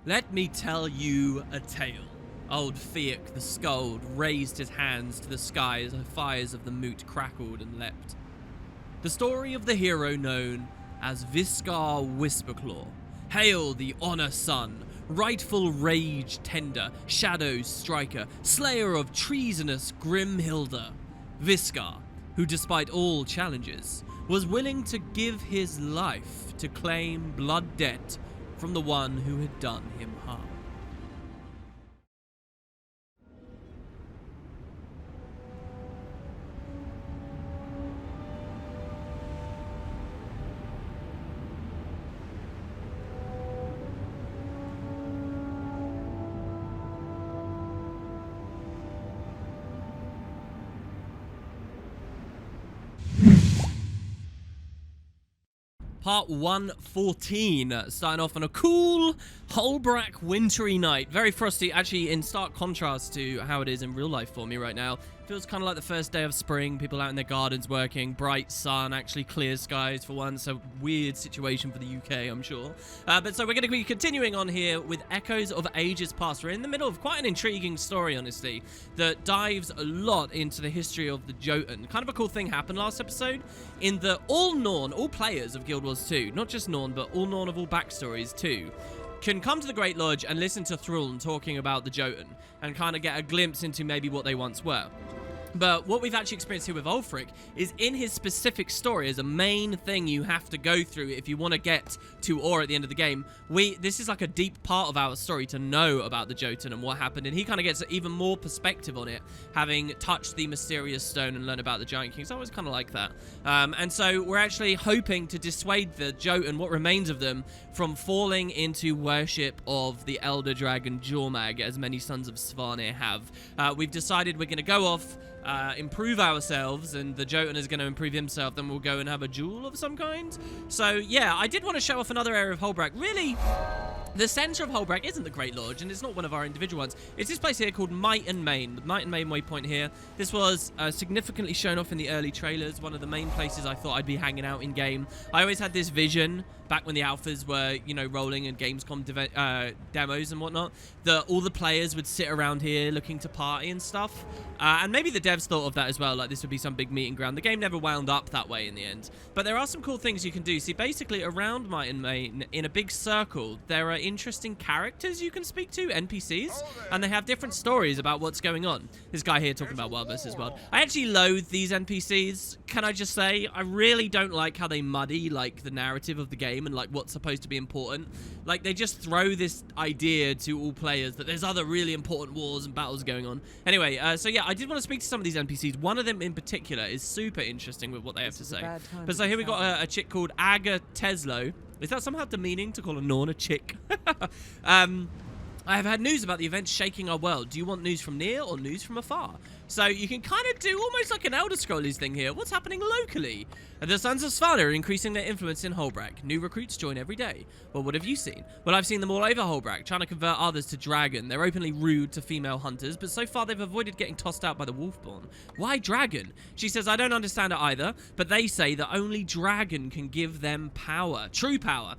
Let me tell you a tale. Old Fiac the Skald raised his hands to the sky as the fires of the moot crackled and leapt. The story of the hero known as Viscar Whisperclaw. Hail the Honor Son, rightful rage tender, shadow striker, slayer of treasonous Grimhilda. Viscar, who despite all challenges, was willing to give his life to claim blood debt from the one who had done him harm. Part 114, starting off on a cool, Holbrack wintry night. Very frosty, actually in stark contrast to how it is in real life for me right now. Feels kind of like the first day of spring, people out in their gardens working, bright sun, actually clear skies for once. A weird situation for the UK, I'm sure. But so we're going to be continuing on here with Echoes of Ages Past. We're in the middle of quite an intriguing story, honestly, that dives a lot into the history of the Jotun. Kind of a cool thing happened last episode in that all Norn, all players of Guild Wars 2, not just Norn, but all Norn of all backstories too, can come to the Great Lodge and listen to Thrall talking about the Jotun and kind of get a glimpse into maybe what they once were. But what we've actually experienced here with Ulfric is in his specific story as a main thing you have to go through if you want to get to Or at the end of the game. This is like a deep part of our story to know about the Jotun and what happened, and he kind of gets even more perspective on it, having touched the mysterious stone and learned about the Giant Kings. I always kind of like that. And so we're actually hoping to dissuade the Jotun, what remains of them, from falling into worship of the Elder Dragon Jormag, as many sons of Svanir have. We've decided we're going to go off, improve ourselves, and the Jotun is going to improve himself, then we'll go and have a duel of some kind. So yeah, I did want to show off another area of Holbrack. Really, the center of Holbrack isn't the Great Lodge, and it's not one of our individual ones. It's this place here called Might and Main, the Might and Main waypoint here. This was significantly shown off in the early trailers, one of the main places I thought I'd be hanging out in game. I always had this vision back when the alphas were, you know, rolling and Gamescom demos and whatnot, that all the players would sit around here looking to party and stuff. And maybe the devs thought of that as well, like this would be some big meeting ground. The game never wound up that way in the end. But there are some cool things you can do. See, basically around Might and Main, in a big circle, there are interesting characters you can speak to, NPCs, and they have different stories about what's going on. This guy here talking about Wild versus Wild. I actually loathe these NPCs, can I just say? I really don't like how they muddy, like, the narrative of the game and, like, what's supposed to be important. Like, they just throw this idea to all players that there's other really important wars and battles going on. Anyway, so yeah, I did want to speak to some of these NPCs. One of them in particular is super interesting with what they have to say. But so here we got a chick called Aga Teslo. Is that somehow demeaning to call a Norn a chick? I have had news about the events shaking our world. Do you want news from near or news from afar? So you can kind of do almost like an Elder Scrolls thing here. What's happening locally? The Sons of Svanir are increasing their influence in Holbrack. New recruits join every day. Well, what have you seen? Well, I've seen them all over Holbrack, trying to convert others to dragon. They're openly rude to female hunters, but so far they've avoided getting tossed out by the Wolfborn. Why dragon? She says, I don't understand it either, but they say that only dragon can give them power. True power.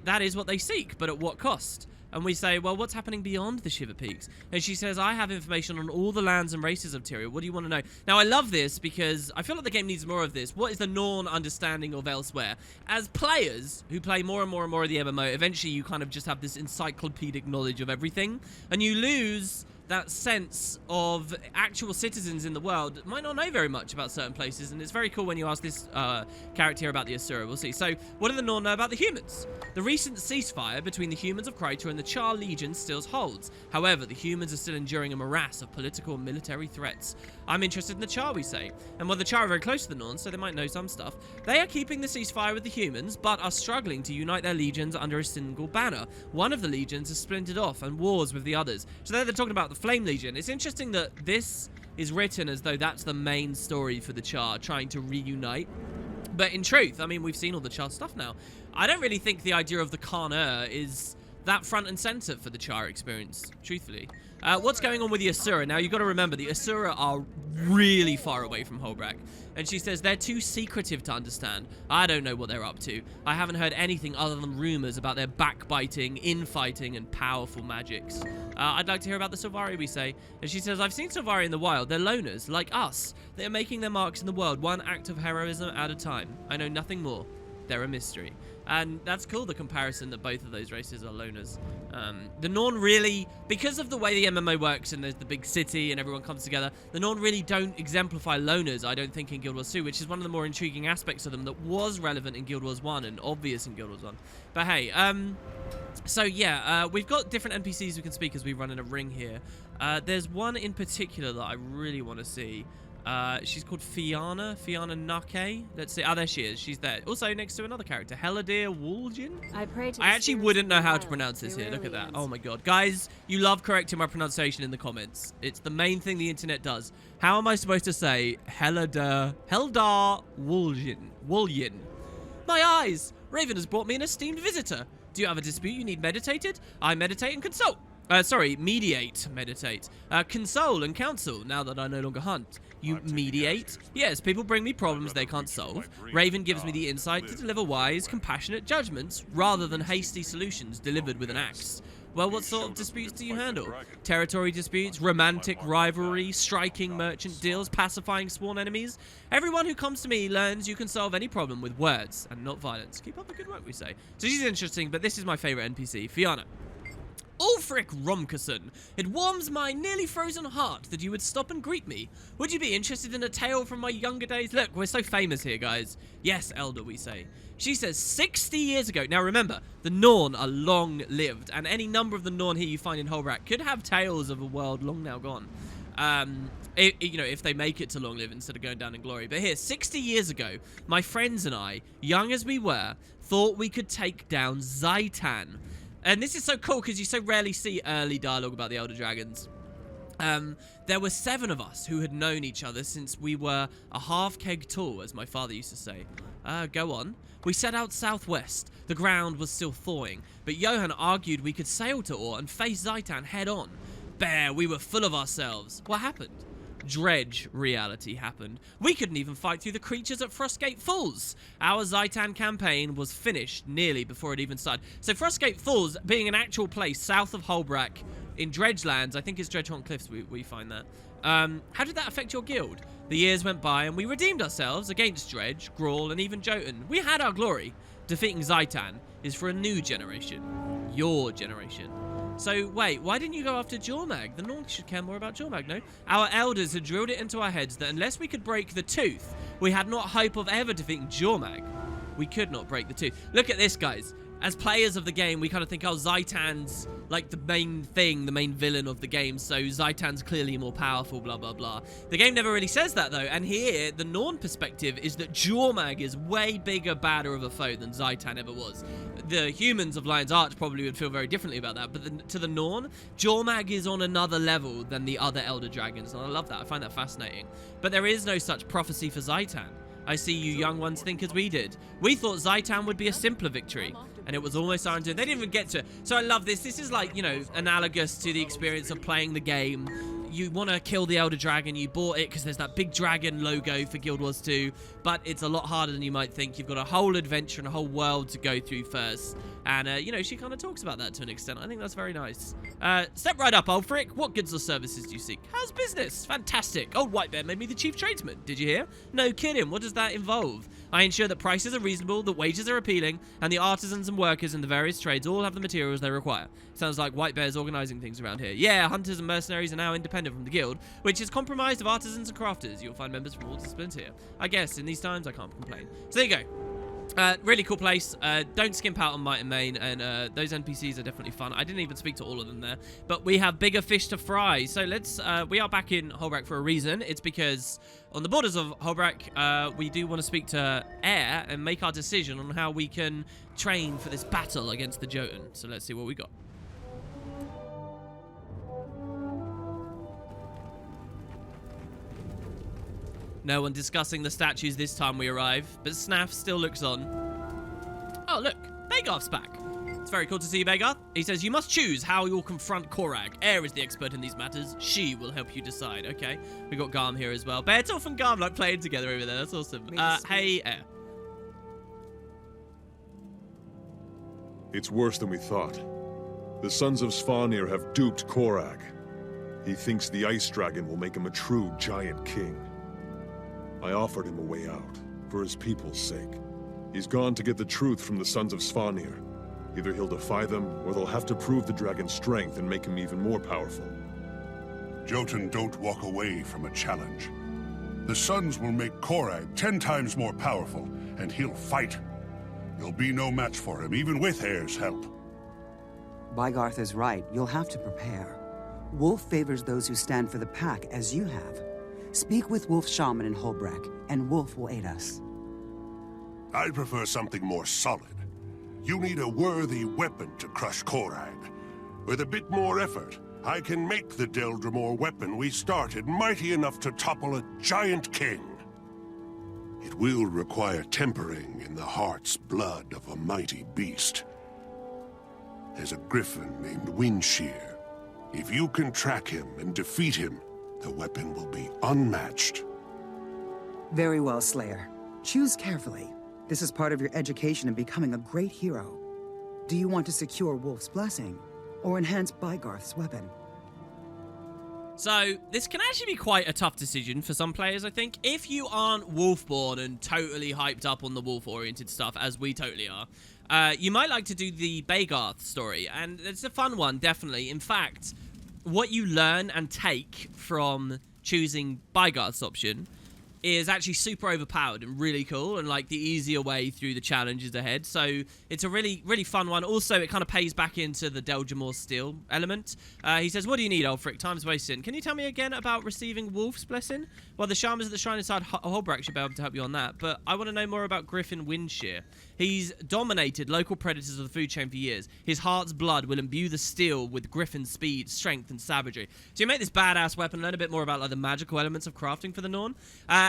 That is what they seek, but at what cost? And we say, well, what's happening beyond the Shiver Peaks? And she says, I have information on all the lands and races of Tyria. What do you want to know? Now, I love this because I feel like the game needs more of this. What is the Norn understanding of elsewhere? As players who play more and more and more of the MMO, eventually you kind of just have this encyclopedic knowledge of everything. And you lose that sense of actual citizens in the world that might not know very much about certain places, and it's very cool when you ask this character about the Asura. We'll see. So, what do the Norn know about the humans? The recent ceasefire between the humans of Krytor and the Char Legion still holds. However, the humans are still enduring a morass of political and military threats. I'm interested in the Char, we say. And while the Char are very close to the Norn, so they might know some stuff, they are keeping the ceasefire with the humans, but are struggling to unite their legions under a single banner. One of the legions has splintered off and wars with the others. So they're talking about the Flame Legion. It's interesting that this is written as though that's the main story for the Char, trying to reunite. But in truth, I mean, we've seen all the Char stuff now. I don't really think the idea of the Khan is that front and center for the Char experience, truthfully. What's going on with the Asura? Now, you've got to remember, the Asura are really far away from Holbrak. And she says they're too secretive to understand. I don't know what they're up to. I haven't heard anything other than rumors about their backbiting, infighting, and powerful magics. I'd like to hear about the Sylvari, we say. And she says, I've seen Sylvari in the wild. They're loners, like us. They're making their marks in the world, one act of heroism at a time. I know nothing more. They're a mystery. And that's cool, the comparison that both of those races are loners. The Norn really, because of the way the MMO works and there's the big city and everyone comes together, the Norn really don't exemplify loners, I don't think, in Guild Wars 2, which is one of the more intriguing aspects of them that was relevant in Guild Wars 1 and obvious in Guild Wars 1. But hey, so yeah, we've got different NPCs we can speak as we run in a ring here. There's one in particular that I really want to see. She's called Fianna Nake. Let's see. Oh, there she is. She's there. Also next to another character, Heladir Woolgin. I actually wouldn't know how to pronounce this here. Look at that. Oh my god. Guys, you love correcting my pronunciation in the comments. It's the main thing the internet does. How am I supposed to say Heldar Woolgin? My eyes! Raven has brought me an esteemed visitor. Do you have a dispute you need meditated? I meditate and consult. Meditate. Console and counsel, now that I no longer hunt. You mediate? Yes, people bring me problems they can't solve. Raven gives me the insight to deliver wise, compassionate judgments, rather than hasty solutions delivered with an axe. Well, what sort of disputes do you handle? Territory disputes, romantic rivalry, striking merchant deals, pacifying sworn enemies? Everyone who comes to me learns you can solve any problem with words and not violence. Keep up the good work, we say. So she's interesting, but this is my favorite NPC, Fianna. Ulfric Romkerson, it warms my nearly frozen heart that you would stop and greet me. Would you be interested in a tale from my younger days? Look, we're so famous here, guys. Yes, Elder, we say. She says 60 years ago. Now remember, the Norn are long-lived, and any number of the Norn here you find in Holbrak could have tales of a world long now gone. You know, if they make it to long live instead of going down in glory. But here, 60 years ago, my friends and I, young as we were, thought we could take down Zaitan. And this is so cool because you so rarely see early dialogue about the Elder Dragons. There were 7 of us who had known each other since we were a half keg tall, as my father used to say. Go on. We set out southwest. The ground was still thawing, but Johan argued we could sail to Or and face Zaitan head on. Bear, we were full of ourselves. What happened? Dredge reality happened. We couldn't even fight through the creatures at Frostgate Falls. Our Zaitan campaign was finished nearly before it even started. So Frostgate Falls, being an actual place south of Holbrak in Dredgelands, I think it's Dredgehaunt Cliffs we find that. How did that affect your guild? The years went by and we redeemed ourselves against Dredge, Grawl, and even Jotun. We had our glory. Defeating Zaitan is for a new generation. Your generation. So, wait, why didn't you go after Jormag? The Norns should care more about Jormag, no? Our elders had drilled it into our heads that unless we could break the tooth, we had not hope of ever defeating Jormag. We could not break the tooth. Look at this, guys. As players of the game, we kind of think, oh, Zaitan's like the main thing, the main villain of the game, so Zaitan's clearly more powerful, blah, blah, blah. The game never really says that, though, and here, the Norn perspective is that Jormag is way bigger, badder of a foe than Zaitan ever was. The humans of Lion's Arch probably would feel very differently about that, but to the Norn, Jormag is on another level than the other Elder Dragons, and I love that. I find that fascinating. But there is no such prophecy for Zaitan. I see you young ones think as we did. We thought Zaitan would be a simpler victory, and it was almost our doing. They didn't even get to it. So I love this. This is like, you know, analogous to the experience of playing the game. You want to kill the Elder Dragon, you bought it because there's that big dragon logo for Guild Wars 2, but it's a lot harder than you might think. You've got a whole adventure and a whole world to go through first. And, you know, she kind of talks about that to an extent. I think that's very nice. Step right up, Ulfric. What goods or services do you seek? How's business? Fantastic. Old White Bear made me the Chief Tradesman. Did you hear? No kidding. What does that involve? I ensure that prices are reasonable, that wages are appealing, and the artisans and workers in the various trades all have the materials they require. Sounds like White Bear's organizing things around here. Yeah, hunters and mercenaries are now independent from the guild, which is comprised of artisans and crafters. You'll find members from all disciplines here. I guess in these times I can't complain. So there you go. Really cool place. Don't skimp out on Might and Main, and those NPCs are definitely fun. I didn't even speak to all of them there, but we have bigger fish to fry. So let's, we are back in Holbrak for a reason. It's because on the borders of Holbrak, we do want to speak to Air and make our decision on how we can train for this battle against the Jotun. So let's see what we got. No one discussing the statues this time we arrive, but Snaff still looks on. Oh, look, Bagarf's back. It's Very cool to see you, Vega. He says, you must choose how you'll confront Korag. Air is the expert in these matters. She will help you decide. Okay. We got Garm here as well. Beartooth and Garm like playing together over there. That's awesome. Hey, Air. It's worse than we thought. The Sons of Svanir have duped Korag. He thinks the Ice Dragon will make him a true giant king. I offered him a way out, for his people's sake. He's gone to get the truth from the Sons of Svanir. Either he'll defy them, or they'll have to prove the dragon's strength and make him even more powerful. Jotun don't walk away from a challenge. The Sons will make Korag 10 times more powerful, and he'll fight. You'll be no match for him, even with Air's help. Bygarth is right. You'll have to prepare. Wolf favors those who stand for the pack, as you have. Speak with Wolf Shaman in Holbrook, and Wolf will aid us. I prefer something more solid. You need a worthy weapon to crush Korag. With a bit more effort, I can make the Deldrimor weapon we started mighty enough to topple a giant king. It will require tempering in the heart's blood of a mighty beast. There's a griffin named Windshear. If you can track him and defeat him, the weapon will be unmatched. Very well, Slayer. Choose carefully. This is part of your education in becoming a great hero. Do you want to secure Wolf's blessing, or enhance Bygarth's weapon? So, this can actually be quite a tough decision for some players, I think. If you aren't Wolfborn and totally hyped up on the Wolf-oriented stuff, as we totally are, you might like to do the Bygarth story, and it's a fun one, definitely. In fact, what you learn and take from choosing Bygarth's option is actually super overpowered and really cool, and like the easier way through the challenges ahead. So it's a really, really fun one. Also, it kind of pays back into the Deldrimor Steel element. He says, what do you need, Ulfric? Time's wasting. Can you tell me again about receiving Wolf's blessing? Well, the shamans at the shrine inside Holbrook should be able to help you on that, but I want to know more about Griffin Windshear. He's dominated local predators of the food chain for years. His heart's blood will imbue the steel with Griffin's speed, strength, and savagery. So you make this badass weapon, learn a bit more about like the magical elements of crafting for the Norn.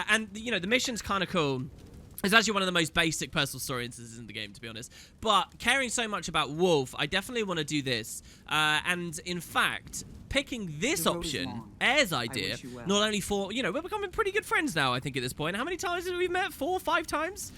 And, you know, the mission's kind of cool. It's actually one of the most basic personal story instances in the game, to be honest. But caring so much about Wolf, I definitely want to do this. And, in fact, picking this option, Air's idea, not only for, you know, we're becoming pretty good friends now, I think, at this point. How many times have we met? 4 or 5 times?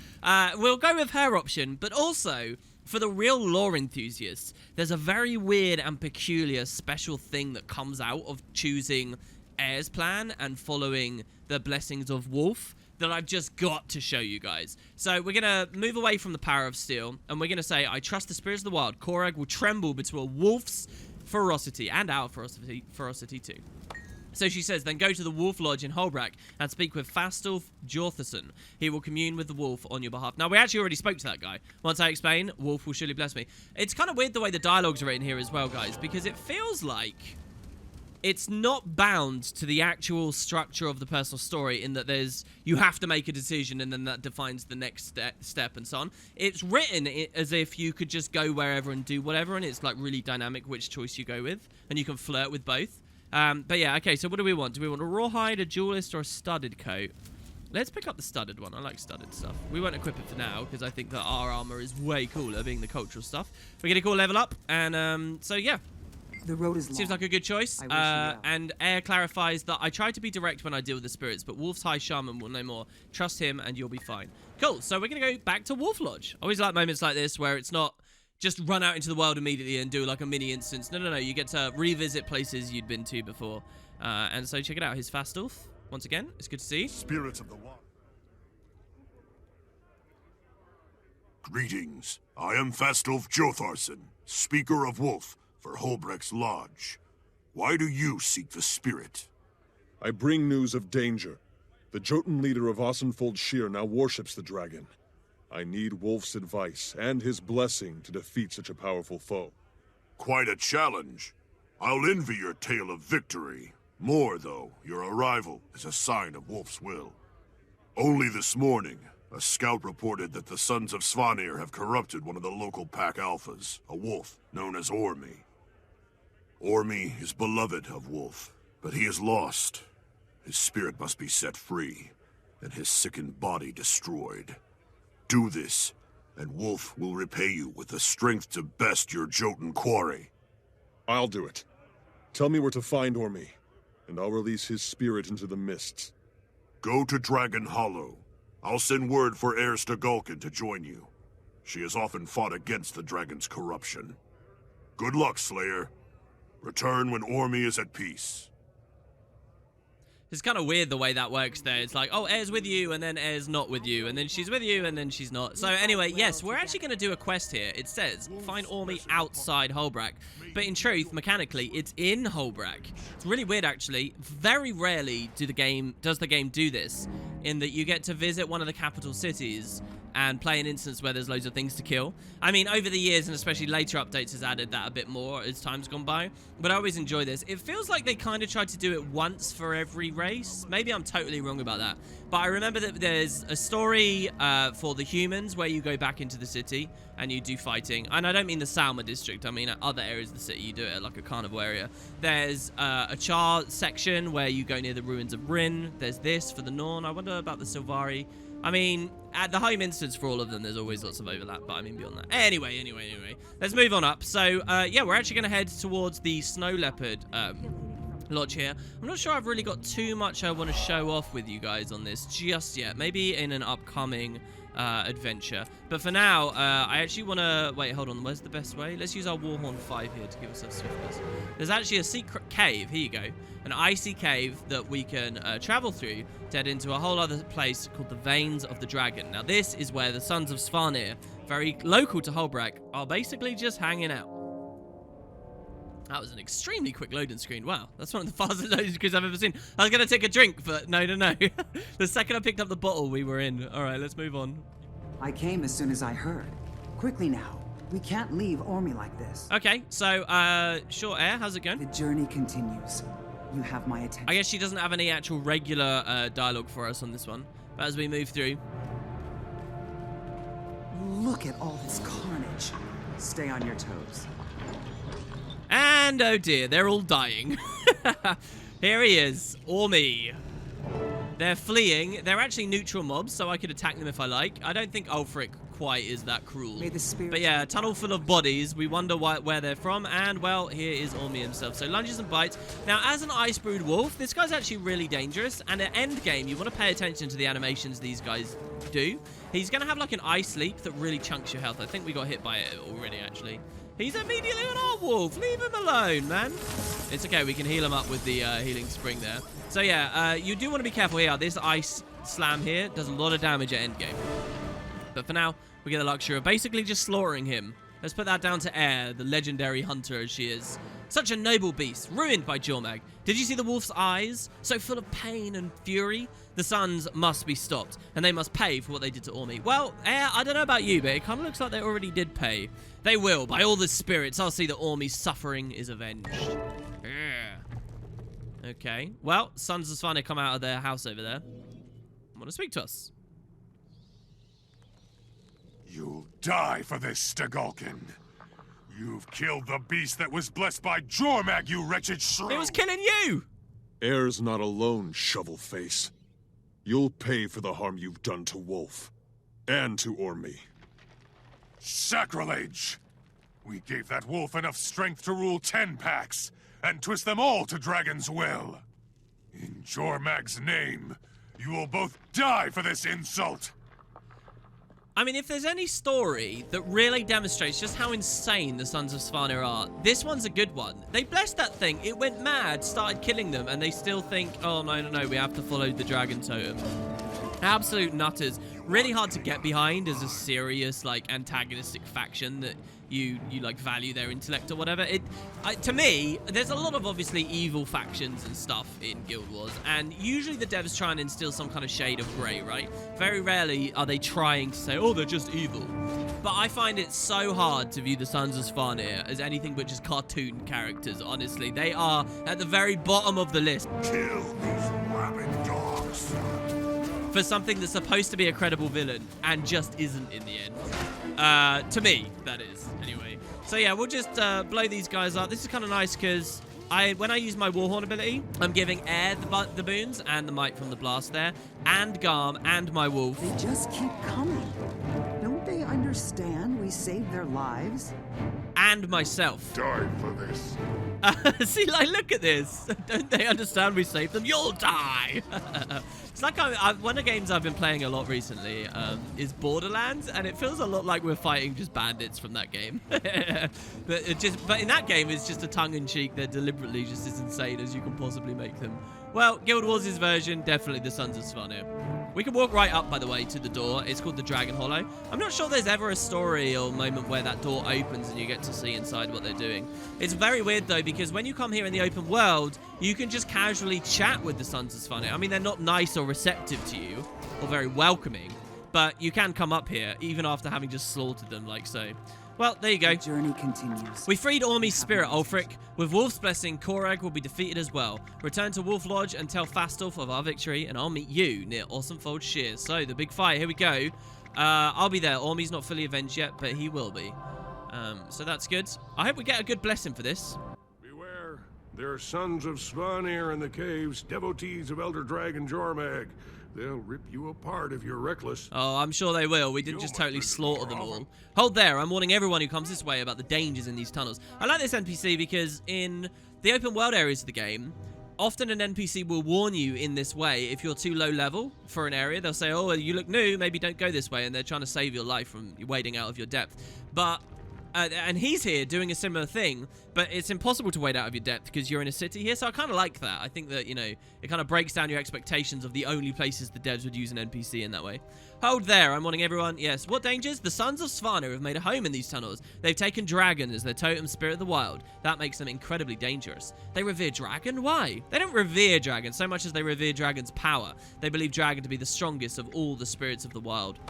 We'll go with her option, but also, for the real lore enthusiasts, there's a very weird and peculiar special thing that comes out of choosing Air's plan and following the blessings of Wolf that I've just got to show you guys. So we're going to move away from the power of steel, and we're going to say, I trust the spirits of the wild. Korag will tremble before Wolf's ferocity, and our ferocity too. So she says, then go to the Wolf Lodge in Holbrook and speak with Fastulf Jortherson. He will commune with the Wolf on your behalf. Now, we actually already spoke to that guy. Once I explain, Wolf will surely bless me. It's kind of weird the way the dialogues are written here as well, guys, because it feels like it's not bound to the actual structure of the personal story in that you have to make a decision and then that defines the next step and so on. It's written as if you could just go wherever and do whatever, and it's like really dynamic which choice you go with, and you can flirt with both. But yeah, okay, so what do we want? Do we want a rawhide, a duelist, or a studded coat? Let's pick up the studded one. I like studded stuff. We won't equip it for now because I think that our armor is way cooler, being the cultural stuff. We're going to call level up, and so yeah. The road is long. Seems like a good choice. And Air clarifies that I try to be direct when I deal with the spirits, but Wolf's High Shaman will know more. Trust him and you'll be fine. Cool, so we're going to go back to Wolf Lodge. I always like moments like this where it's not just run out into the world immediately and do like a mini instance. No. You get to revisit places you'd been to before. And so check it out. Here's Fastulf. Once again, it's good to see. Spirits of the wild. Greetings. I am Fastulf Jortherson, Speaker of Wolf for Holbrook's Lodge. Why do you seek the spirit? I bring news of danger. The Jotun leader of Ossenfold Shear now worships the dragon. I need Wolf's advice and his blessing to defeat such a powerful foe. Quite a challenge. I'll envy your tale of victory. More, though, your arrival is a sign of Wolf's will. Only this morning, a scout reported that the Sons of Svanir have corrupted one of the local pack alphas, a wolf known as Ormi. Ormi is beloved of Wolf, but he is lost. His spirit must be set free, and his sickened body destroyed. Do this, and Wolf will repay you with the strength to best your Jotun quarry. I'll do it. Tell me where to find Ormy, and I'll release his spirit into the mists. Go to Dragon Hollow. I'll send word for Heir Stagulkin to join you. She has often fought against the dragon's corruption. Good luck, Slayer. Return when Ormy is at peace. It's kind of weird the way that works there. It's like, oh, Air's with you, and then Air's not with you, and then she's with you, and then she's not. So anyway, yes, we're actually going to do a quest here. It says, find Ormy outside Holbrack. But in truth, mechanically, it's in Holbrack. It's really weird, actually. Very rarely does the game do this, in that you get to visit one of the capital cities and play an instance where there's loads of things to kill. I mean, over the years, and especially later updates, has added that a bit more as time's gone by. But I always enjoy this. It feels like they kind of tried to do it once for every race. Maybe I'm totally wrong about that. But I remember that there's a story for the humans where you go back into the city and you do fighting. And I don't mean the Salma district. I mean at other areas of the city. You do it at like a carnival area. There's a Char section where you go near the ruins of Rin. There's this for the Norn. I wonder about the Silvari. I mean, at the home instance for all of them, there's always lots of overlap, but I mean beyond that. Anyway. Let's move on up. So, yeah, we're actually going to head towards the Snow Leopard lodge here. I'm not sure I've really got too much I want to show off with you guys on this just yet. Maybe in an upcoming adventure. But for now, I actually want to... Wait, hold on. Where's the best way? Let's use our Warhorn 5 here to give us a swiftness. There's actually a secret cave. Here you go. An icy cave that we can travel through to head into a whole other place called the Veins of the Dragon. Now, this is where the Sons of Svanir, very local to Holbrack, are basically just hanging out. That was an extremely quick loading screen. Wow, that's one of the fastest loading screens I've ever seen. I was going to take a drink, but no. The second I picked up the bottle, we were in. All right, let's move on. I came as soon as I heard. Quickly now. We can't leave Ormy like this. Okay, so, sure, Air, how's it going? The journey continues. You have my attention. I guess she doesn't have any actual regular dialogue for us on this one. But as we move through... Look at all this carnage. Stay on your toes. And, oh dear, they're all dying. Here he is, Ormy. They're fleeing. They're actually neutral mobs, so I could attack them if I like. I don't think Ulfric quite is that cruel. But yeah, a tunnel full of bodies. We wonder where they're from. And, well, here is Ormy himself. So lunges and bites. Now, as an Ice Brood Wolf, this guy's actually really dangerous. And at end game, you want to pay attention to the animations these guys do. He's going to have like an ice leap that really chunks your health. I think we got hit by it already, actually. He's immediately on our wolf. Leave him alone, man. It's okay. We can heal him up with the healing spring there. So, yeah, you do want to be careful here. This ice slam here does a lot of damage at endgame. But for now, we get the luxury of basically just slaughtering him. Let's put that down to Air, the legendary hunter as she is. Such a noble beast, ruined by Jormag. Did you see the wolf's eyes? So full of pain and fury. The sons must be stopped, and they must pay for what they did to Ormy. Well, Air, I don't know about you, but it kind of looks like they already did pay. They will. By all the spirits, I'll see that Ormy's suffering is avenged. Yeah. Okay. Well, Sons of Svanir come out of their house over there. Want to speak to us? You'll die for this, Stagulkin. You've killed the beast that was blessed by Jormag, you wretched shrew! It was killing you! Heir's not alone, shovel-face. You'll pay for the harm you've done to Wolf. And to Ormy. Sacrilege! We gave that wolf enough strength to rule 10 packs, and twist them all to Dragon's will. In Jormag's name, you will both die for this insult! I mean, if there's any story that really demonstrates just how insane the Sons of Svanir are, this one's a good one. They blessed that thing, it went mad, started killing them, and they still think, oh, no, we have to follow the dragon totem. Absolute nutters. Really hard to get behind as a serious, like, antagonistic faction that you like, value their intellect or whatever. To me, there's a lot of, obviously, evil factions and stuff in Guild Wars, and usually the devs try and instill some kind of shade of grey, right? Very rarely are they trying to say, oh, they're just evil. But I find it so hard to view the Sons of Svanir as anything but just cartoon characters, honestly. They are at the very bottom of the list. Kill these rabid dogs! For something that's supposed to be a credible villain and just isn't in the end. To me, that is. Anyway. So yeah, we'll just blow these guys up. This is kind of nice because when I use my Warhorn ability, I'm giving Air the boons and the might from the blast there, and Garm and my wolf. They just keep coming. Don't they understand? understand we saved their lives? And myself. Die for this. See, like, look at this. Don't they understand we saved them? You'll die. It's like one of the games I've been playing a lot recently is Borderlands, and it feels a lot like we're fighting just bandits from that game. but in that game, it's just a tongue-in-cheek. They're deliberately just as insane as you can possibly make them. Well, Guild Wars' version, definitely the Sons of Svanir. We can walk right up, by the way, to the door. It's called the Dragon Hollow. I'm not sure there's ever a story or moment where that door opens and you get to see inside what they're doing. It's very weird, though, because when you come here in the open world, you can just casually chat with the Sons of Svanir. I mean, they're not nice or receptive to you or very welcoming, but you can come up here, even after having just slaughtered them, like so. Well, there you go. The journey continues. We freed Ormy's spirit, Ulfric. With Wolf's blessing, Korag will be defeated as well. Return to Wolf Lodge and tell Fastolf of our victory, and I'll meet you near Awesomefold Shears. So, the big fight, here we go. I'll be there. Ormy's not fully avenged yet, but he will be. So that's good. I hope we get a good blessing for this. Beware. There are sons of Svanir in the caves, devotees of Elder Dragon Jormag. They'll rip you apart if you're reckless. Oh, I'm sure they will. We didn't just totally slaughter them all. Hold there. I'm warning everyone who comes this way about the dangers in these tunnels. I like this NPC because in the open world areas of the game, often an NPC will warn you in this way if you're too low level for an area. They'll say, oh, you look new, maybe don't go this way, and they're trying to save your life from wading out of your depth. But and he's here doing a similar thing, but it's impossible to wade out of your depth because you're in a city here, so I kind of like that. I think that, you know, it kind of breaks down your expectations of the only places the devs would use an NPC in that way. Hold there, I'm warning everyone. Yes, what dangers? The Sons of Svanir have made a home in these tunnels. They've taken Dragon as their totem spirit of the wild. That makes them incredibly dangerous. They revere Dragon? Why? They don't revere Dragon so much as they revere Dragon's power. They believe Dragon to be the strongest of all the spirits of the wild.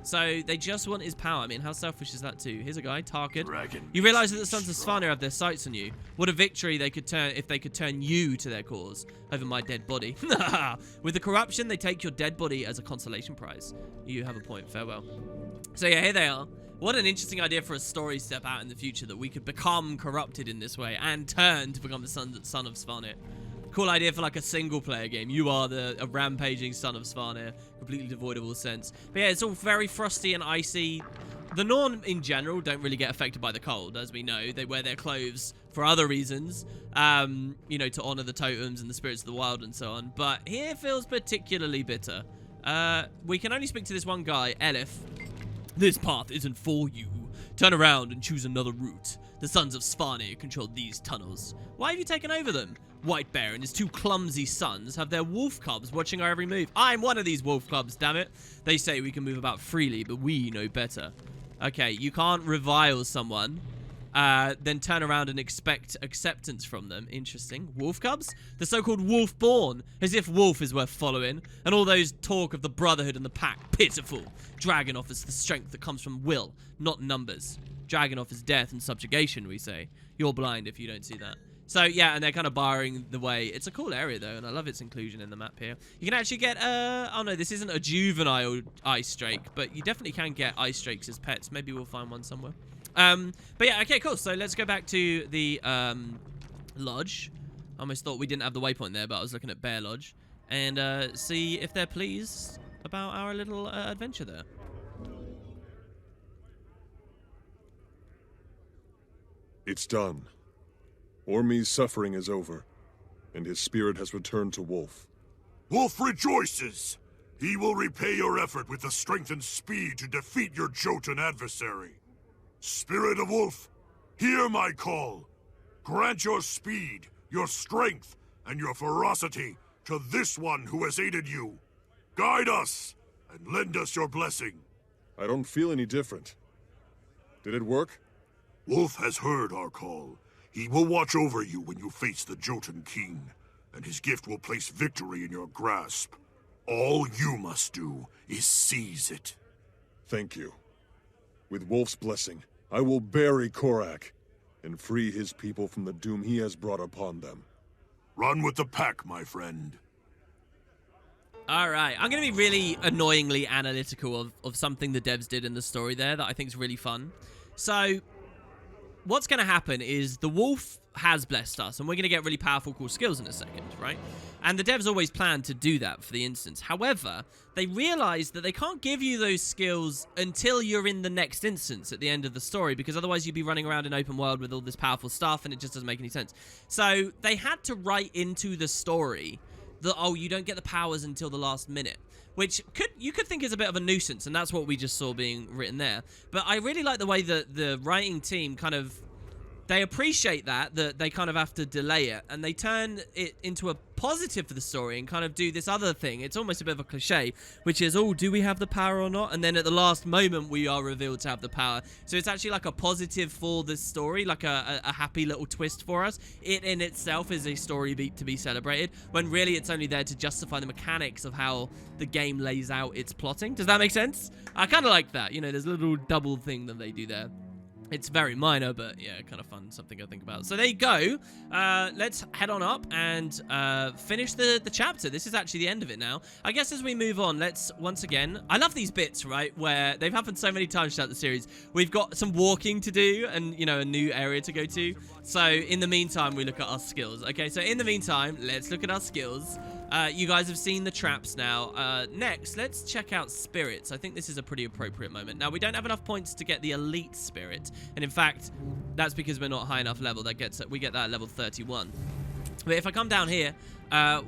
So they just want his power. I mean, how selfish is that too? Here's a guy, Tarkid. You realize that the Sons of Svanir have their sights on you. What a victory they could turn if they could turn you to their cause over my dead body. With the corruption, they take your dead body as a consolation prize. You have a point. Farewell. So yeah, here they are. What an interesting idea for a story step out in the future that we could become corrupted in this way and turn to become the son of Svanir. Cool idea for like a single player game. You are a rampaging son of Svanir, completely devoid of all sense. But yeah, it's all very frosty and icy. The Norn in general don't really get affected by the cold, as we know. They wear their clothes for other reasons, you know, to honor the totems and the spirits of the wild and so on. But here feels particularly bitter. We can only speak to this one guy, Elif. This path isn't for you. Turn around and choose another route. The Sons of Svanir control these tunnels. Why have you taken over them? White Bear and his two clumsy sons have their wolf cubs watching our every move. I'm one of these wolf cubs, damn it. They say we can move about freely, but we know better. Okay, you can't revile someone, then turn around and expect acceptance from them. Interesting. Wolf cubs? The so-called wolf-born, as if wolf is worth following. And all those talk of the brotherhood and the pack, pitiful. Dragon offers the strength that comes from will, not numbers. Dragon offers death and subjugation, we say. You're blind if you don't see that. So, yeah, and they're kind of barring the way. It's a cool area, though, and I love its inclusion in the map here. You can actually get, oh, no, this isn't a juvenile ice drake, but you definitely can get ice drakes as pets. Maybe we'll find one somewhere. But, yeah, okay, cool. So, let's go back to the lodge. I almost thought we didn't have the waypoint there, but I was looking at Bear Lodge. And see if they're pleased about our little adventure there. It's done. Ormy's suffering is over, and his spirit has returned to Wolf. Wolf rejoices! He will repay your effort with the strength and speed to defeat your Jotun adversary. Spirit of Wolf, hear my call. Grant your speed, your strength, and your ferocity to this one who has aided you. Guide us, and lend us your blessing. I don't feel any different. Did it work? Wolf has heard our call. He will watch over you when you face the Jotun King, and his gift will place victory in your grasp. All you must do is seize it. Thank you. With Wolf's blessing, I will bury Korag and free his people from the doom he has brought upon them. Run with the pack, my friend. All right, I'm going to be really annoyingly analytical of something the devs did in the story there that I think is really fun. So, what's going to happen is the wolf has blessed us, and we're going to get really powerful, cool skills in a second, right? And the devs always planned to do that for the instance. However, they realized that they can't give you those skills until you're in the next instance at the end of the story, because otherwise you'd be running around in open world with all this powerful stuff, and it just doesn't make any sense. So they had to write into the story that, oh, you don't get the powers until the last minute, which you could think is a bit of a nuisance, and that's what we just saw being written there. But I really like the way that the writing team kind of, they appreciate that they kind of have to delay it, and they turn it into a positive for the story and kind of do this other thing. It's almost a bit of a cliche, which is, oh, do we have the power or not? And then at the last moment, we are revealed to have the power. So it's actually like a positive for the story, like a happy little twist for us. It in itself is a story beat to be celebrated, when really it's only there to justify the mechanics of how the game lays out its plotting. Does that make sense? I kind of like that. You know, there's a little double thing that they do there. It's very minor, but yeah, kind of fun, something I think about. So there you go. Let's head on up and finish the chapter. This is actually the end of it now. I guess as we move on, let's once again, I love these bits, right, where they've happened so many times throughout the series. We've got some walking to do and, you know, a new area to go to. So in the meantime, we look at our skills. Okay, so in the meantime, let's look at our skills. You guys have seen the traps now. Next, let's check out spirits. I think this is a pretty appropriate moment. Now, we don't have enough points to get the elite spirit, and in fact, that's because we're not high enough level. We get that at level 31. But if I come down here,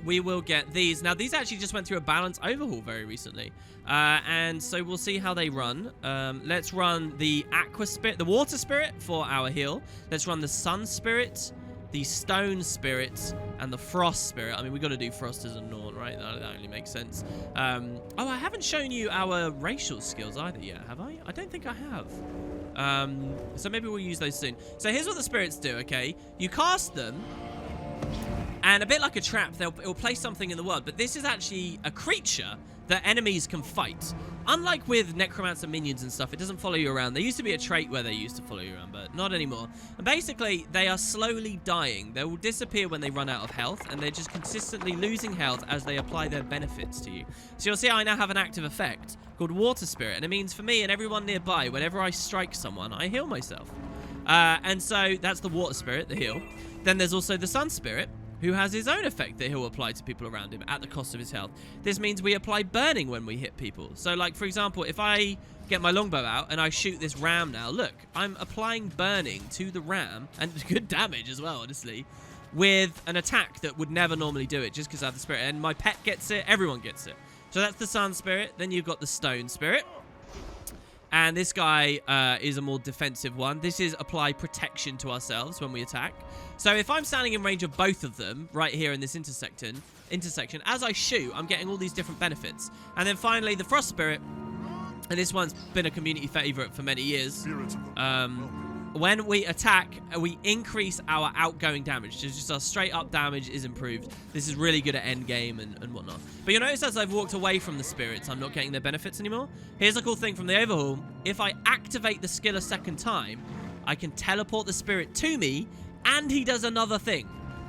we will get these. Now, these actually just went through a balance overhaul very recently, and so we'll see how they run. Let's run the aqua spirit, the water spirit for our heal. Let's run the sun spirit, the stone spirit, and the frost spirit. I mean, we got to do frost as a Norn, right? That only makes sense. Oh, I haven't shown you our racial skills either yet, have I? I don't think I have. So maybe we'll use those soon. So here's what the spirits do, okay? You cast them, and a bit like a trap, it'll place something in the world, but this is actually a creature that enemies can fight. Unlike with necromancer minions and stuff, it doesn't follow you around. There used to be a trait where they used to follow you around, but not anymore. And basically, they are slowly dying. They will disappear when they run out of health, and they're just consistently losing health as they apply their benefits to you. So you'll see I now have an active effect called Water Spirit, and it means for me and everyone nearby, whenever I strike someone, I heal myself. And so that's the Water Spirit, the heal. Then there's also the Sun Spirit, who has his own effect that he'll apply to people around him at the cost of his health. This means we apply burning when we hit people. So, like, for example, if I get my longbow out and I shoot this ram now, look, I'm applying burning to the ram, and good damage as well, honestly, with an attack that would never normally do it just because I have the spirit. And my pet gets it, everyone gets it. So that's the sun spirit. Then you've got the stone spirit. And this guy is a more defensive one. This is apply protection to ourselves when we attack. So if I'm standing in range of both of them right here in this intersection, as I shoot, I'm getting all these different benefits. And then finally, the frost spirit. And this one's been a community favorite for many years. When we attack, we increase our outgoing damage. So just our straight up damage is improved. This is really good at end game and whatnot. But you'll notice as I've walked away from the spirits, I'm not getting their benefits anymore. Here's a cool thing from the overhaul. If I activate the skill a second time, I can teleport the spirit to me, and he does another thing.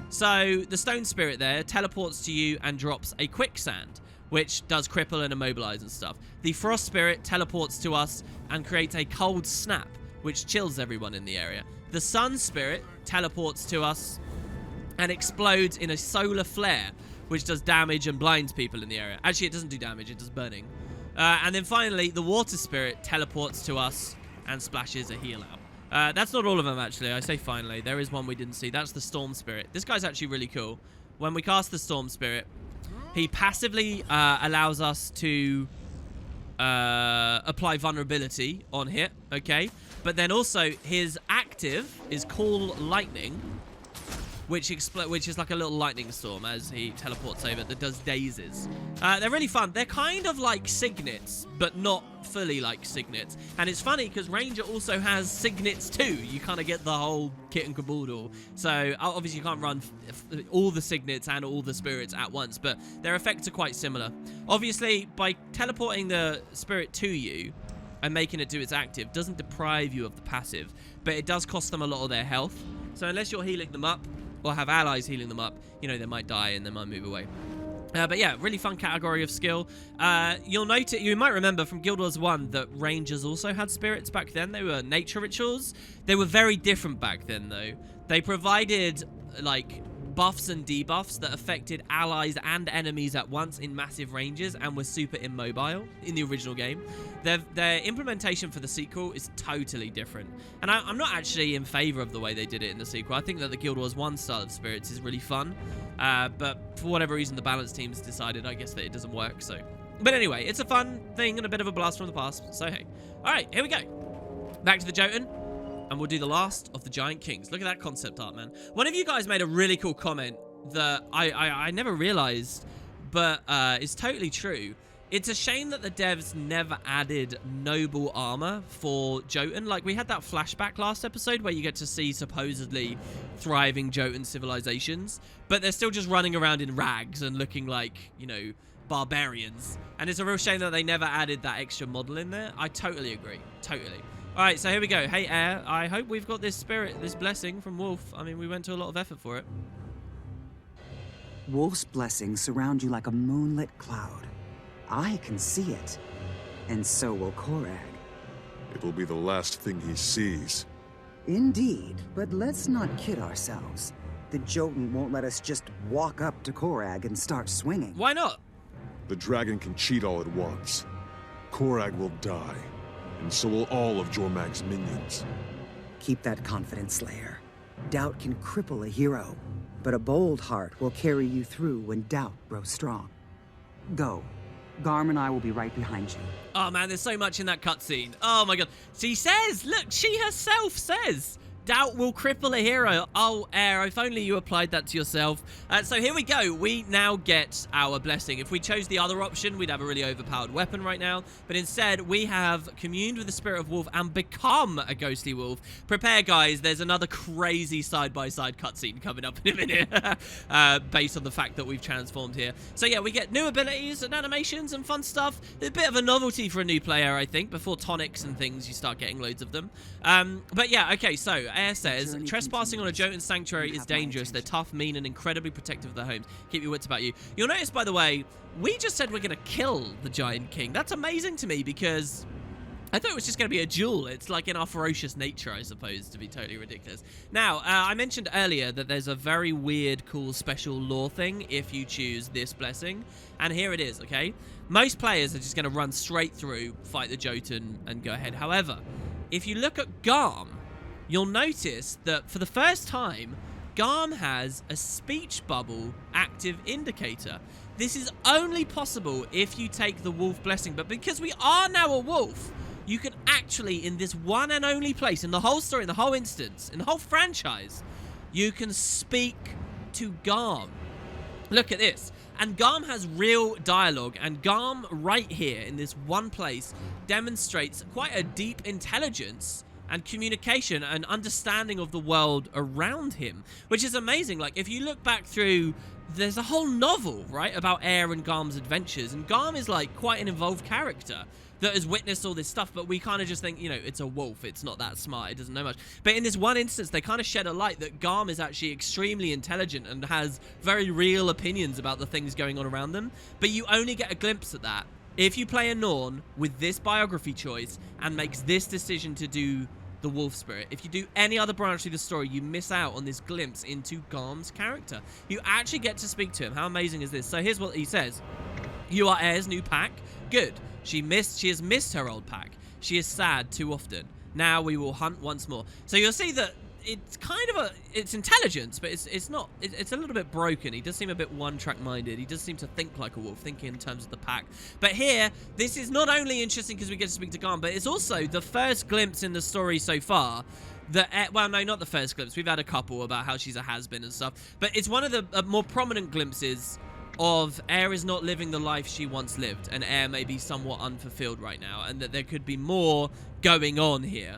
So the stone spirit there teleports to you and drops a quicksand, which does cripple and immobilize and stuff. The frost spirit teleports to us and creates a cold snap, which chills everyone in the area. The sun spirit teleports to us and explodes in a solar flare, which does damage and blinds people in the area. Actually, it doesn't do damage, it does burning. And then finally, the water spirit teleports to us and splashes a heal out. That's not all of them, actually. I say finally. There is one we didn't see. That's the storm spirit. This guy's actually really cool. When we cast the storm spirit, he passively allows us to apply vulnerability on hit, okay? But then also his active is Call Lightning, which is like a little lightning storm as he teleports over that does dazes. They're really fun. They're kind of like signets, but not fully like signets. And it's funny because Ranger also has signets too. You kind of get the whole kit and caboodle. So obviously you can't run all the signets and all the spirits at once, but their effects are quite similar. Obviously, by teleporting the spirit to you and making it do its active doesn't deprive you of the passive, but it does cost them a lot of their health. So unless you're healing them up or have allies healing them up, you know, they might die and they might move away. But yeah, really fun category of skill. You'll notice, you might remember from Guild Wars 1 that Rangers also had spirits back then. They were nature rituals. They were very different back then, though. They provided, like, buffs and debuffs that affected allies and enemies at once in massive ranges and were super immobile in the original game. Their implementation for the sequel is totally different. And I'm not actually in favor of the way they did it in the sequel. I think that the Guild Wars 1 style of spirits is really fun. But for whatever reason, the balance teams decided, I guess, that it doesn't work. So, but anyway, it's a fun thing and a bit of a blast from the past. So, hey. All right, here we go. Back to the Jotun. And we'll do the last of the Giant Kings. Look at that concept art, man. One of you guys made a really cool comment that I never realized, but is totally true. It's a shame that the devs never added noble armor for Jotun. Like, we had that flashback last episode where you get to see supposedly thriving Jotun civilizations, but they're still just running around in rags and looking like, you know, barbarians. And it's a real shame that they never added that extra model in there. I totally agree. Totally. All right, so here we go. Hey, Air, I hope we've got this spirit, this blessing from Wolf. I mean, we went to a lot of effort for it. Wolf's blessings surround you like a moonlit cloud. I can see it. And so will Korag. It will be the last thing he sees. Indeed, but let's not kid ourselves. The Jotun won't let us just walk up to Korag and start swinging. Why not? The dragon can cheat all at once. Korag will die, and so will all of Jormag's minions. Keep that confidence, Slayer. Doubt can cripple a hero, but a bold heart will carry you through when doubt grows strong. Go. Garm and I will be right behind you. Oh, man, there's so much in that cutscene. Oh, my God. She says, look, she herself says, doubt will cripple a hero. Oh, Air, if only you applied that to yourself. So here we go. We now get our blessing. If we chose the other option, we'd have a really overpowered weapon right now. But instead, we have communed with the spirit of wolf and become a ghostly wolf. Prepare, guys. There's another crazy side-by-side cutscene coming up in a minute based on the fact that we've transformed here. So yeah, we get new abilities and animations and fun stuff. A bit of a novelty for a new player, I think. Before tonics and things, you start getting loads of them. But yeah, okay, so Air says, trespassing on a Jotun sanctuary is dangerous. They're tough, mean, and incredibly protective of their homes. Keep your wits about you. You'll notice, by the way, we just said we're going to kill the Giant King. That's amazing to me because I thought it was just going to be a duel. It's like in our ferocious nature, I suppose, to be totally ridiculous. Now, I mentioned earlier that there's a very weird, cool, special lore thing if you choose this blessing. And here it is, okay? Most players are just going to run straight through, fight the Jotun, and go ahead. However, if you look at Garm, you'll notice that for the first time, Garm has a speech bubble active indicator. This is only possible if you take the wolf blessing, but because we are now a wolf, you can actually, in this one and only place, in the whole story, in the whole instance, in the whole franchise, you can speak to Garm. Look at this. And Garm has real dialogue, and Garm right here in this one place demonstrates quite a deep intelligence and communication and understanding of the world around him, which is amazing. Like, if you look back through, there's a whole novel, right, about Air and Garm's adventures, and Garm is, like, quite an involved character that has witnessed all this stuff, but we kind of just think, you know, it's a wolf, it's not that smart, it doesn't know much. But in this one instance, they kind of shed a light that Garm is actually extremely intelligent and has very real opinions about the things going on around them, but you only get a glimpse at that if you play a Norn with this biography choice and makes this decision to do the wolf spirit. If you do any other branch of the story, you miss out on this glimpse into Garm's character. You actually get to speak to him. How amazing is this? So here's what he says. You are Air's new pack. Good. She has missed her old pack. She is sad too often. Now we will hunt once more. So you'll see that it's kind of it's intelligence, but it's not, it's a little bit broken. He does seem a bit one-track minded. He does seem to think like a wolf, thinking in terms of the pack. But here, this is not only interesting because we get to speak to Garm, but it's also the first glimpse in the story so far that, well, no, not the first glimpse. We've had a couple about how she's a has-been and stuff, but it's one of the more prominent glimpses of Air is not living the life she once lived, and Air may be somewhat unfulfilled right now, and that there could be more going on here.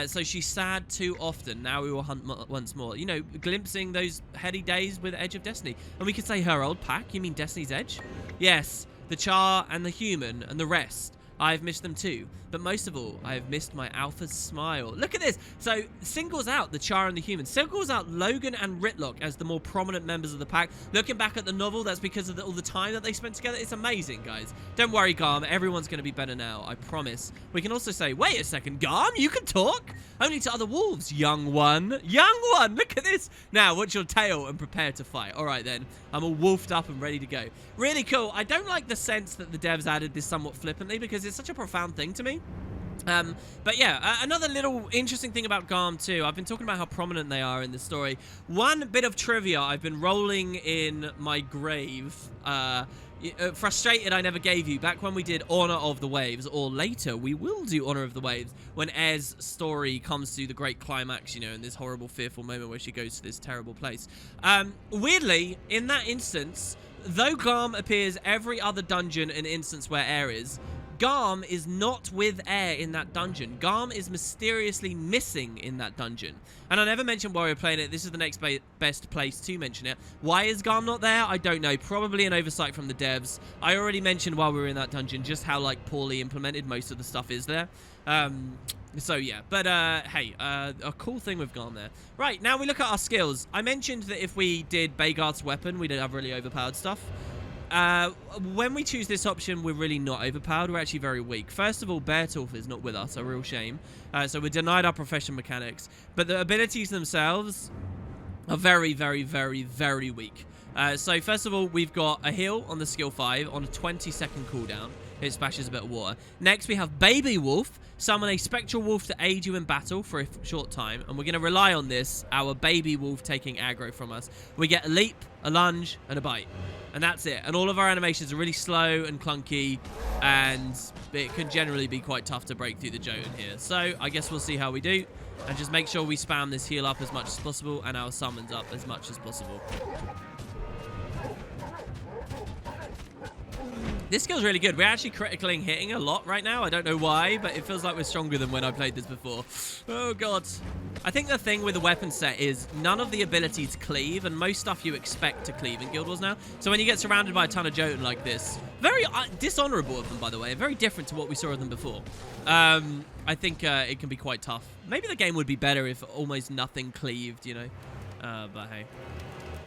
So she's sad too often. Now we will hunt once more. You know, glimpsing those heady days with Edge of Destiny. And we could say her old pack. You mean Destiny's Edge? Yes, the Char and the Human and the rest I've missed them too. But most of all, I have missed my alpha's smile. Look at this. So, singles out the Char and the Human. Singles out Logan and Ritlock as the more prominent members of the pack. Looking back at the novel, that's because of all the time that they spent together. It's amazing, guys. Don't worry, Garm. Everyone's going to be better now. I promise. We can also say, wait a second, Garm, you can talk? Only to other wolves, young one. Young one, look at this. Now, watch your tail and prepare to fight. All right, then. I'm all wolfed up and ready to go. Really cool. I don't like the sense that the devs added this somewhat flippantly because it's such a profound thing to me. But yeah, another little interesting thing about Garm too. I've been talking about how prominent they are in the story. One bit of trivia, I've been rolling in my grave. Frustrated I never gave you back when we did Honor of the Waves, or later we will do Honor of the Waves when Air's story comes to the great climax, you know, in this horrible, fearful moment where she goes to this terrible place. Weirdly, in that instance, though Garm appears every other dungeon and instance where Air is, Garm is not with Air in that dungeon. Garm is mysteriously missing in that dungeon. And I never mentioned while we were playing it. This is the next best place to mention it. Why is Garm not there? I don't know. Probably an oversight from the devs. I already mentioned while we were in that dungeon just how, like, poorly implemented most of the stuff is there. So, yeah. But, hey, a cool thing with Garm there. Right, now we look at our skills. I mentioned that if we did Bagard's weapon, we'd have really overpowered stuff. When we choose this option, we're really not overpowered. We're actually very weak. First of all, Beartooth is not with us, a real shame. So we're denied our profession mechanics. But the abilities themselves are very, very, very, very weak. So first of all, we've got a heal on the skill 5 on a 20-second cooldown. It splashes a bit of water. Next, we have Baby Wolf. Summon a spectral wolf to aid you in battle for a short time. And we're going to rely on this, our Baby Wolf taking aggro from us. We get a leap, a lunge, and a bite. And that's it. And all of our animations are really slow and clunky, and it can generally be quite tough to break through the Jotun here. So I guess we'll see how we do, and just make sure we spam this heal up as much as possible and our summons up as much as possible. This skill's really good. We're actually critically hitting a lot right now. I don't know why, but it feels like we're stronger than when I played this before. Oh, God. I think the thing with the weapon set is none of the abilities cleave, and most stuff you expect to cleave in Guild Wars now. So when you get surrounded by a ton of Jotun like this, very dishonorable of them, by the way, very different to what we saw of them before. I think it can be quite tough. Maybe the game would be better if almost nothing cleaved, you know. But hey,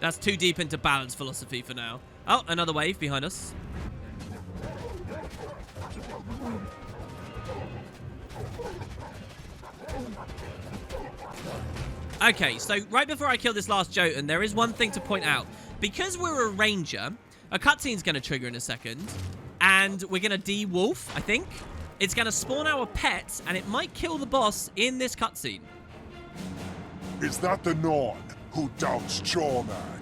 that's too deep into balance philosophy for now. Oh, another wave behind us. Okay, so right before I kill this last Jotun, there is one thing to point out. Because we're a ranger, a cutscene's going to trigger in a second, and we're going to de-wolf, I think. It's going to spawn our pets, and it might kill the boss in this cutscene. Is that the Norn who doubts Jormag?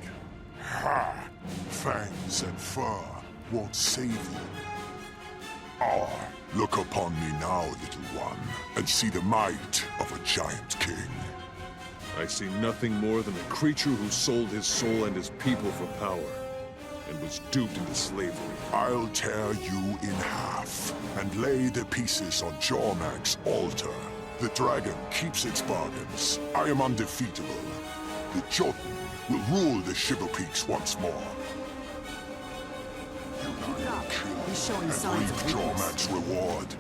Ha! Fangs and fur won't save you. Look upon me now, little one, and see the might of a giant king. I see nothing more than a creature who sold his soul and his people for power, and was duped into slavery. I'll tear you in half, and lay the pieces on Jormag's altar. The dragon keeps its bargains. I am undefeatable. The Jotun will rule the Shiver Peaks once more. He's showing signs of weakness. Jormag's reward.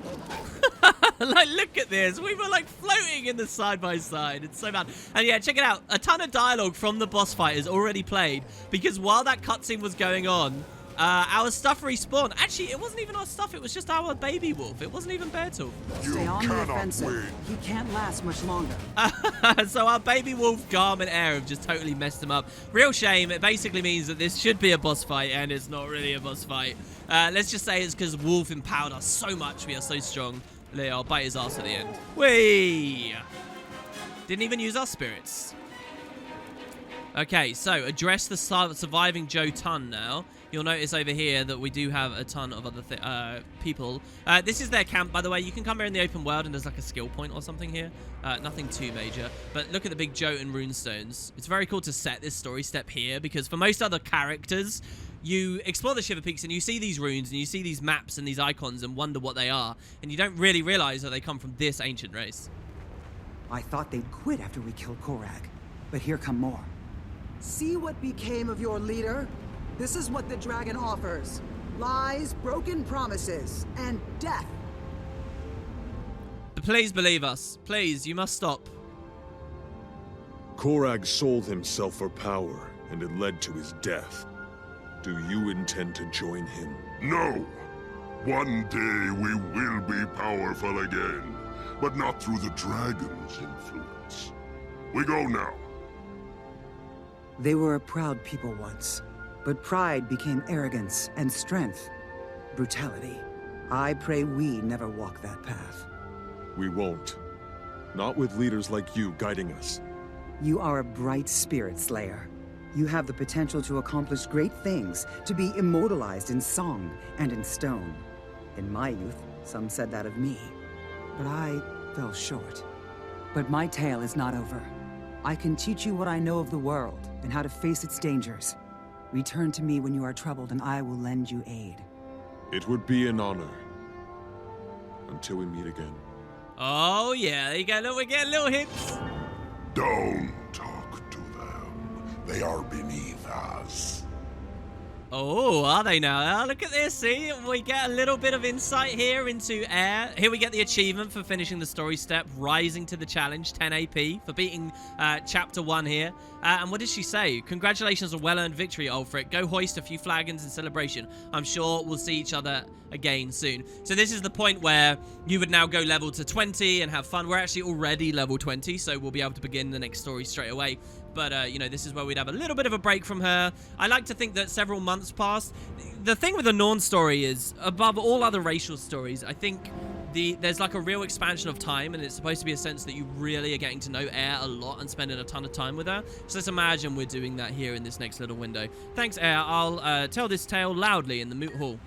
Like, look at this. We were, like, floating in the side-by-side. It's so bad. And, yeah, check it out. A ton of dialogue from the boss fight is already played, because while that cutscene was going on, our stuff respawned. Actually, it wasn't even our stuff. It was just our Baby Wolf. It wasn't even Beartooth. Stay on the offensive. He can't last much longer. So our Baby Wolf, Garm, and Air have just totally messed him up. Real shame. It basically means that this should be a boss fight, and it's not really a boss fight. Let's just say it's because Wolf empowered us so much. We are so strong. I'll bite his ass at the end. Whee! Didn't even use our spirits. Okay, so address the surviving Jotun now. You'll notice over here that we do have a ton of other people. This is their camp, by the way. You can come here in the open world and there's like a skill point or something here. Nothing too major. But look at the big Jotun runestones. It's very cool to set this story step here, because for most other characters, you explore the Shiver Peaks and you see these runes and you see these maps and these icons and wonder what they are. And you don't really realize that they come from this ancient race. I thought they'd quit after we killed Korag, but here come more. See what became of your leader? This is what the dragon offers. Lies, broken promises, and death. Please believe us. Please, you must stop. Korag sold himself for power, and it led to his death. Do you intend to join him? No. One day we will be powerful again, but not through the dragon's influence. We go now. They were a proud people once, but pride became arrogance and strength. Brutality. I pray we never walk that path. We won't. Not with leaders like you guiding us. You are a bright spirit, Slayer. You have the potential to accomplish great things, to be immortalized in song and in stone. In my youth, some said that of me, but I fell short. But my tale is not over. I can teach you what I know of the world and how to face its dangers. Return to me when you are troubled and I will lend you aid. It would be an honor. Until we meet again. Oh, yeah. There you go. Look, we're getting little hints. Don't talk to them. They are beneath us. Oh, are they now? Oh, look at this. See, we get a little bit of insight here into Air. Here we get the achievement for finishing the story step, rising to the challenge, 10 AP, for beating Chapter 1 here. And what did she say? Congratulations on well-earned victory, Ulfric. Go hoist a few flagons in celebration. I'm sure we'll see each other again soon. So this is the point where you would now go level to 20 and have fun. We're actually already level 20, so we'll be able to begin the next story straight away. But, you know, this is where we'd have a little bit of a break from her. I like to think that several months passed. The thing with the Norn story is, above all other racial stories, I think there's like a real expansion of time, and it's supposed to be a sense that you really are getting to know Air a lot and spending a ton of time with her. So let's imagine we're doing that here in this next little window. Thanks, Air. I'll tell this tale loudly in the moot hall.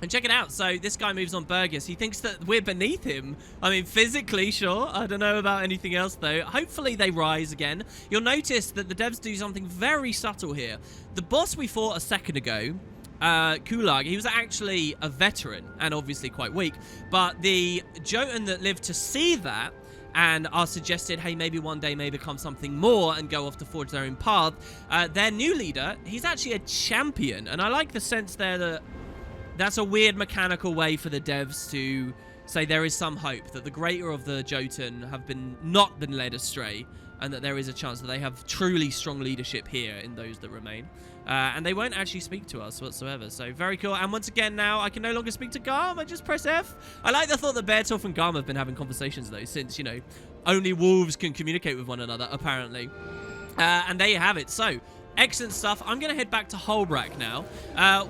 And check it out. So this guy moves on Burgess. He thinks that we're beneath him. I mean, physically, sure. I don't know about anything else, though. Hopefully they rise again. You'll notice that the devs do something very subtle here. The boss we fought a second ago, Kulag, he was actually a veteran and obviously quite weak. But the Jotun that lived to see that and are suggested, hey, maybe one day may become something more and go off to forge their own path. Their new leader, he's actually a champion. And I like the sense there that that's a weird mechanical way for the devs to say there is some hope that the greater of the Jotun have not been led astray, and that there is a chance that they have truly strong leadership here in those that remain. And they won't actually speak to us whatsoever. So very cool. And once again, now I can no longer speak to Garm. I just press F. I like the thought that Beartooth and Garm have been having conversations, though, since, you know, only wolves can communicate with one another, apparently. And there you have it. So excellent stuff. I'm going to head back to Holbrook now.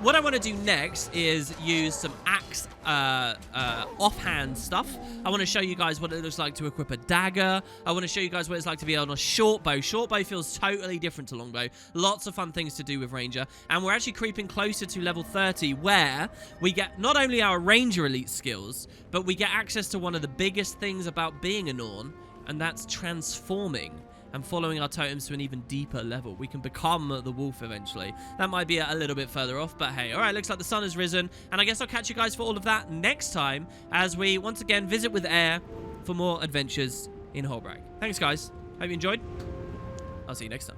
What I want to do next is use some axe offhand stuff. I want to show you guys what it looks like to equip a dagger. I want to show you guys what it's like to be on a short bow. Short bow feels totally different to longbow. Lots of fun things to do with Ranger. And we're actually creeping closer to level 30, where we get not only our Ranger elite skills, but we get access to one of the biggest things about being a Norn, and that's transforming and following our totems to an even deeper level. We can become the wolf eventually. That might be a little bit further off, but hey. All right, looks like the sun has risen, and I guess I'll catch you guys for all of that next time as we once again visit with Air for more adventures in Holbrook. Thanks, guys. Hope you enjoyed. I'll see you next time.